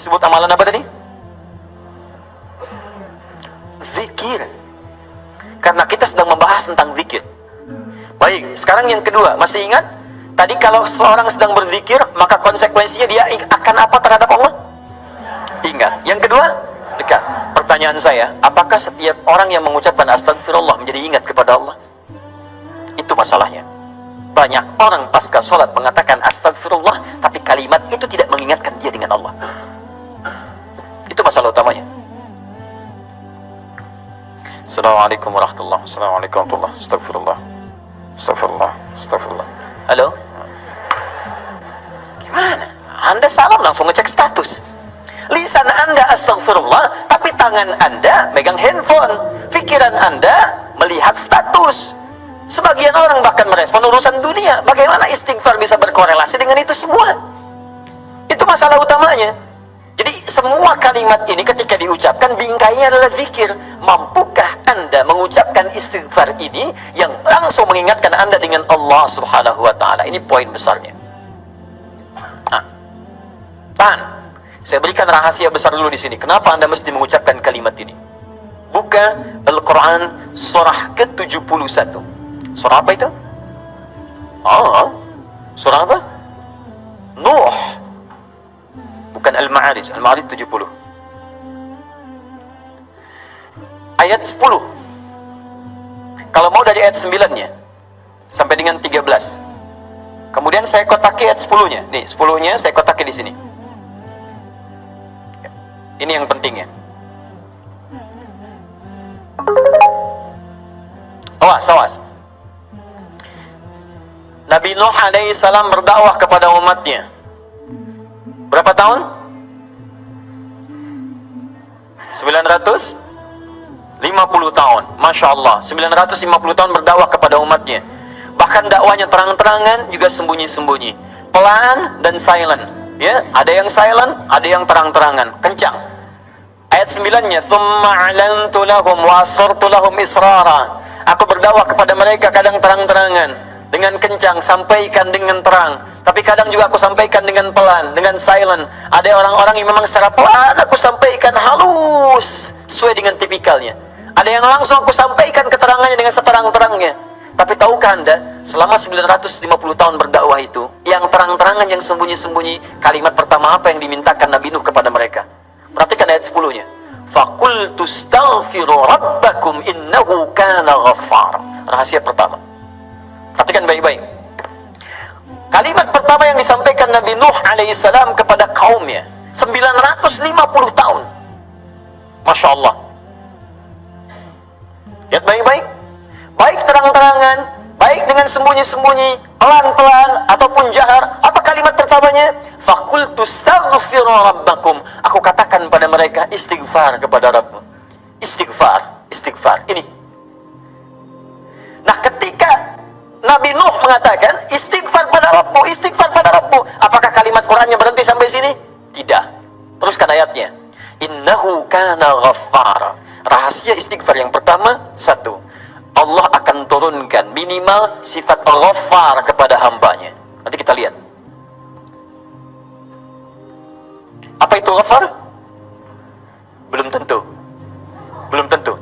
disebut amalan apa tadi? Zikir. Karena kita sedang membahas tentang zikir. Baik, sekarang yang kedua, masih ingat? Tadi kalau seorang sedang berzikir, maka konsekuensinya dia akan apa terhadap Allah? Ingat. Yang kedua, dekat. Pertanyaan saya, apakah setiap orang yang mengucapkan astagfirullah menjadi ingat kepada Allah? Itu masalahnya. Banyak orang pasca sholat mengatakan astagfirullah, tapi kalimat itu tidak mengingatkan dia dengan Allah. Itu masalah utamanya. Assalamualaikum warahmatullahi wabarakatuh. Assalamualaikum warahmatullahi wabarakatuh. Astagfirullah. Astagfirullah. Astagfirullah. Halo? Gimana? Anda salam langsung ngecek status. Lisan Anda astagfirullah, tapi tangan Anda megang handphone. Pikiran Anda melihat status. Sebagian orang bahkan merespon urusan dunia. Bagaimana istighfar bisa berkorelasi dengan itu semua? Itu masalah utamanya. Jadi semua kalimat ini ketika diucapkan bingkainya adalah zikir. Mampukah Anda mengucapkan istighfar ini yang langsung mengingatkan Anda dengan Allah Subhanahu wa taala? Ini poin besarnya. Nah, tahan. Saya berikan rahasia besar dulu di sini. Kenapa Anda mesti mengucapkan kalimat ini? Buka Al-Quran surah ke-71. Surah apa itu? Surah apa? Nuh. Bukan Al-Ma'arij. Al-Ma'arij 70. Ayat 10. Kalau mau dari ayat 9-nya sampai dengan 13. Kemudian saya kotaki ayat 10-nya. Nih, 10-nya saya kotaki di sini. Ini yang pentingnya. Awas. Nabi Nuh alaihi salam berdakwah kepada umatnya. Berapa tahun? 950 tahun. Masya Allah, 950 tahun berdakwah kepada umatnya. Bahkan dakwahnya terang-terangan, juga sembunyi-sembunyi, pelan dan silent. Ya, ada yang silent, ada yang terang-terangan, kencang. Ayat 9-nya, "Tsumma 'alantu lahum wa asrartu lahum israra." Aku berdakwah kepada mereka kadang terang-terangan, dengan kencang, sampaikan dengan terang. Tapi kadang juga aku sampaikan dengan pelan, dengan silent. Ada orang-orang yang memang secara pelan aku sampaikan halus, sesuai dengan tipikalnya. Ada yang langsung aku sampaikan keterangannya dengan seterang-terangnya. Tapi tahukah Anda, selama 950 tahun berdakwah itu, yang terang-terangan, yang sembunyi-sembunyi, kalimat pertama apa yang dimintakan Nabi Nuh kepada mereka? Perhatikan ayat 10-nya. "Faqultu astaghfiru rabbakum innahu kana ghaffar." Rahasia pertama. Perhatikan baik-baik. Kalimat pertama yang disampaikan Nabi Nuh alaihissalam kepada kaumnya, 950 tahun. Masya Allah. Lihat baik-baik. Baik terang-terangan, baik dengan sembunyi-sembunyi, pelan-pelan ataupun jahar. Apa kalimat pertamanya? "Faqultu astaghfiru rabbakum." Aku katakan pada mereka, istighfar kepada Rabbmu. Istighfar. Ini. Nah, ketika Nabi Nuh mengatakan istighfar pada Rabbmu, apakah kalimat Qur'annya berhenti sampai sini? Tidak. Teruskan ayatnya. Innahu kana ghaffara. Rahasia istighfar yang pertama, satu, Allah akan turunkan minimal sifat ghaffar kepada hambanya. Nanti kita lihat. Apa itu ghaffar? Belum tentu.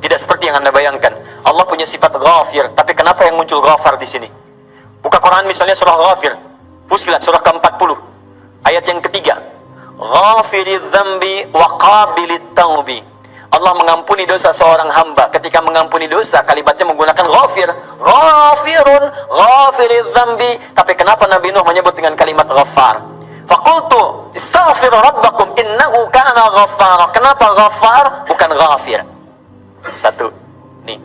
Tidak seperti yang Anda bayangkan. Allah punya sifat ghafir, tapi kenapa yang muncul ghafar di sini? Buka Quran misalnya surah Ghafir, Fussilat surah ke-40, ayat yang ketiga. Ghafiriz dzambi wa qabilit taubi. Allah mengampuni dosa seorang hamba. Ketika mengampuni dosa, kalimatnya menggunakan ghafir. Ghafirun, ghafiriz dzambi. Tapi kenapa Nabi Nuh menyebut dengan kalimat ghafar? Faqultu istaghfiru rabbakum innahu kana ghaffara. Kenapa ghaffar bukan ghafir? Satu. Nih.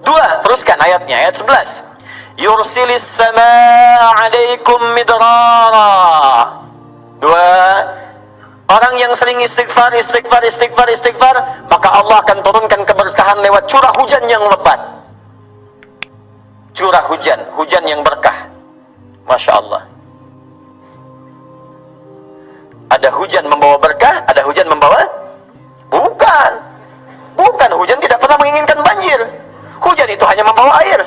Dua, teruskan ayatnya, ayat 11. Yursilis samaa 'alaikum midrara. Dua, orang yang sering istighfar, maka Allah akan turunkan keberkahan lewat curah hujan yang lebat. Curah hujan yang berkah. Masya Allah. Ada hujan membawa berkah, ada hujan membawa? Bukan, hujan tidak pernah menginginkan banjir. Hujan itu hanya membawa air.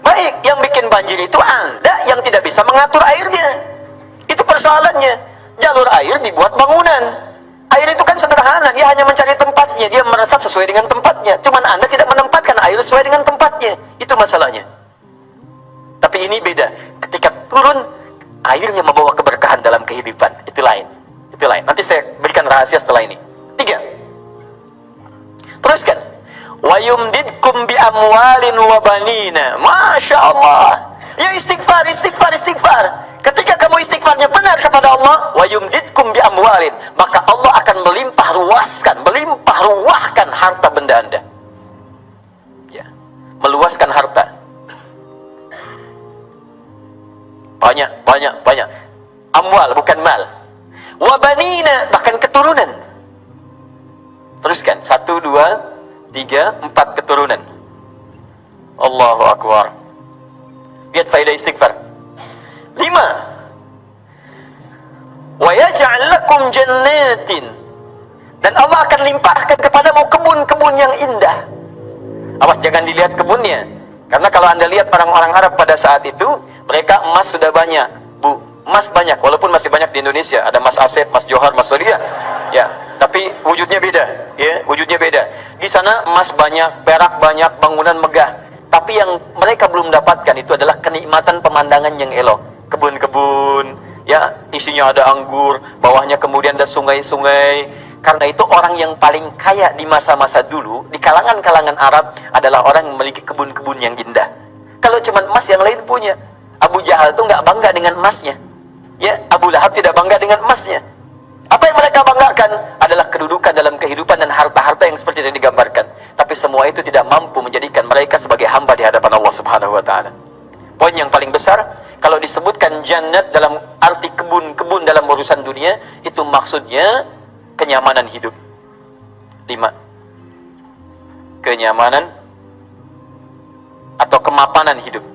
Baik, yang bikin banjir itu Anda yang tidak bisa mengatur airnya. Itu persoalannya. Jalur air dibuat bangunan. Air itu kan sederhana, dia hanya mencari tempatnya, dia meresap sesuai dengan tempatnya. Cuman Anda tidak menempatkan air sesuai dengan tempatnya. Itu masalahnya. Tapi ini beda. Ketika turun, airnya membawa keberkahan dalam kehidupan. Itu lain. Itu lain. Nanti saya berikan rahasia setelah ini. 3. Teruskan. Wa yumdidkum bi amwalin wa banina. Masya Allah. Ya istighfar, istighfar, istighfar. Ketika kamu istighfarnya benar kepada Allah, wa yumdidkum bi amwalin, maka Allah akan melimpah ruahkan harta benda Anda. Ya, meluaskan harta. Banyak. Amwal bukan mal. Wa banina, bahkan keturunan. Teruskan. 1, 2, 3, 4 keturunan. Allahu Akbar. Lihat faedah istighfar. 5. Wa yaj'al lakum jannatin, dan Allah akan limpahkan kepadamu kebun-kebun yang indah. Awas jangan dilihat kebunnya, karena kalau Anda lihat orang-orang Arab pada saat itu, mereka emas sudah banyak, Bu. Emas banyak, walaupun masih banyak di Indonesia. Ada Mas Asep, Mas Johar, Mas Surya. Ya, tapi wujudnya beda, ya, wujudnya beda. Di sana emas banyak, perak banyak, bangunan megah. Tapi yang mereka belum dapatkan itu adalah kenikmatan pemandangan yang elok. Kebun-kebun, ya, isinya ada anggur, bawahnya kemudian ada sungai-sungai. Karena itu orang yang paling kaya di masa-masa dulu, di kalangan-kalangan Arab, adalah orang yang memiliki kebun-kebun yang indah. Kalau cuma emas, yang lain punya. Abu Jahal itu nggak bangga dengan emasnya. Ya, Abu Lahab tidak bangga dengan emasnya. Apa yang mereka banggakan adalah kedudukan dalam kehidupan dan harta-harta yang seperti yang digambarkan. Tapi semua itu tidak mampu menjadikan mereka sebagai hamba di hadapan Allah Subhanahu wa taala. Poin yang paling besar, kalau disebutkan jannat dalam arti kebun-kebun dalam urusan dunia, itu maksudnya kenyamanan hidup. 5. Kenyamanan atau kemapanan hidup.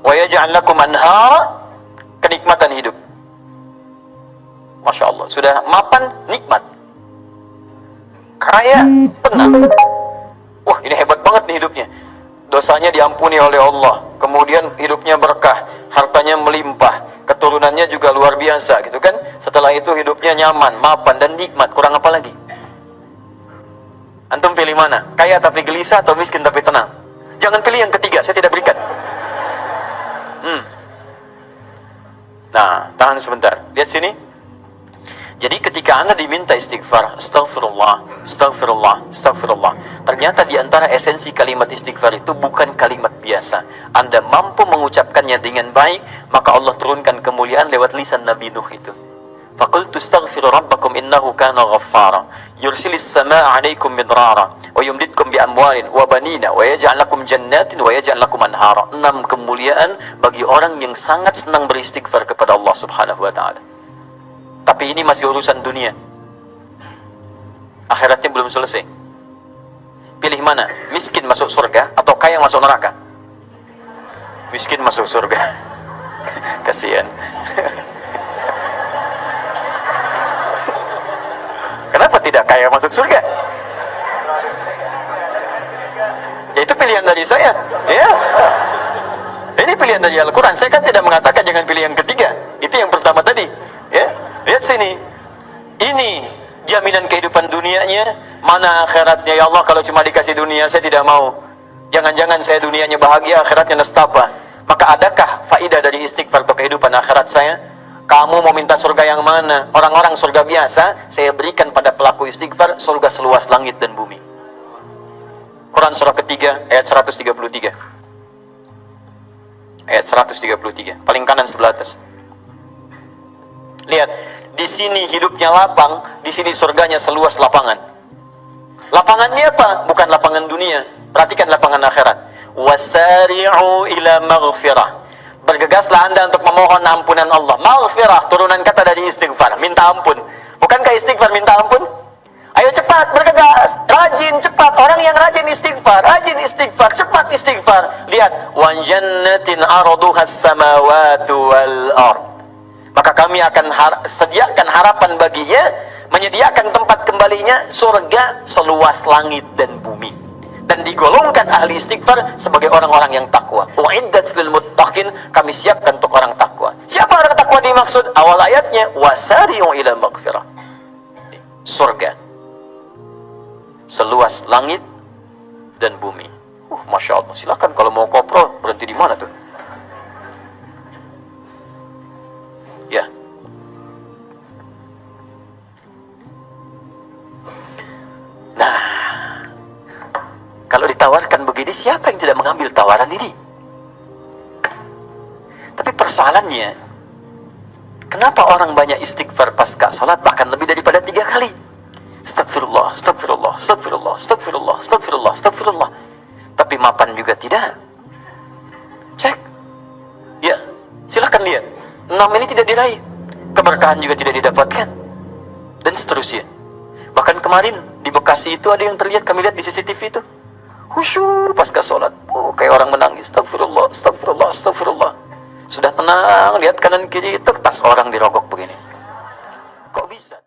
Wa yaj'al lakum anhara, kenikmatan hidup. Masya Allah, sudah mapan, nikmat. Kaya, tenang. Wah, ini hebat banget nih hidupnya. Dosanya diampuni oleh Allah, kemudian hidupnya berkah, hartanya melimpah, keturunannya juga luar biasa, gitu kan? Setelah itu hidupnya nyaman, mapan, dan nikmat. Kurang apa lagi? Antum pilih mana? Kaya tapi gelisah atau miskin tapi tenang? Jangan pilih yang ketiga, saya tidak berikan. Nah, tahan sebentar. Lihat sini. Jadi ketika Anda diminta istighfar, astagfirullah, astagfirullah, astagfirullah, ternyata di antara esensi kalimat istighfar itu bukan kalimat biasa. Anda mampu mengucapkannya dengan baik, maka Allah turunkan kemuliaan lewat lisan Nabi Nuh itu. Faqultu astaghfiru rabbakum innahu kana ghaffara yursilis samaa'a 'alaikum midrara wa yumdidkum bi amwalin wa banina wa yaj'al lakum jannatin wa yaj'al lakum anhara. 6 kemuliaan bagi orang yang sangat senang beristighfar kepada Allah Subhanahu wa taala. Tapi ini masih urusan dunia. Akhiratnya belum selesai. Pilih mana? Miskin masuk surga atau kaya masuk neraka? Miskin masuk surga. Kasihan. Kenapa tidak kaya masuk surga? Ya itu pilihan dari saya. Ya. Ini pilihan dari Al-Quran. Saya kan tidak mengatakan jangan pilih yang ketiga. Itu yang pertama tadi. Ya. Lihat sini. Ini jaminan kehidupan dunianya. Mana akhiratnya? Ya Allah, kalau cuma dikasih dunia saya tidak mau. Jangan-jangan saya dunianya bahagia, akhiratnya nestapa. Maka adakah faidah dari istighfar untuk kehidupan akhirat saya? Kamu mau minta surga yang mana? Orang-orang surga biasa, saya berikan pada pelaku istighfar surga seluas langit dan bumi. Quran surah ketiga ayat 133. Ayat 133, paling kanan sebelah atas. Lihat, di sini hidupnya lapang, di sini surganya seluas lapangan. Lapangannya apa? Bukan lapangan dunia. Perhatikan lapangan akhirat. Wasari'u ila maghfirah. Bergegaslah Anda untuk memohon ampunan Allah. Maghfirah, turunan kata dari istighfar, minta ampun. Bukankah istighfar minta ampun? Ayo cepat, bergegas, rajin, cepat. Orang yang rajin istighfar, cepat istighfar. Lihat, wa jannatin arduhas samawati wal ard. Maka kami akan sediakan harapan baginya, menyediakan tempat kembalinya surga seluas langit dan bumi. dan digolongkan ahli istighfar sebagai orang-orang yang takwa. Uiddat lil muttaqin, kami siapkan untuk orang takwa. Siapa orang takwa dimaksud? Awal ayatnya, wasari'u ila maghfirah. Surga seluas langit dan bumi. Masya Allah. Silakan kalau mau kopro, berhenti di mana tuh? Ya. Nah, kalau ditawarkan begini, siapa yang tidak mengambil tawaran ini? Tapi persoalannya, kenapa orang banyak istighfar pasca salat bahkan lebih daripada 3 kali? Astagfirullah, astagfirullah, astagfirullah, astagfirullah, astagfirullah, astagfirullah. Tapi mapan juga tidak. Cek. Ya, silakan lihat. 6 ini tidak diraih. Keberkahan juga tidak didapatkan. Dan seterusnya. Bahkan kemarin di Bekasi itu ada yang terlihat, kami lihat di CCTV itu. Khusyuk pasca sholat. Oh, kayak orang menangis. Astagfirullah, astagfirullah, astagfirullah. Sudah tenang, lihat kanan kiri itu tas orang dirogok begini. Kok bisa?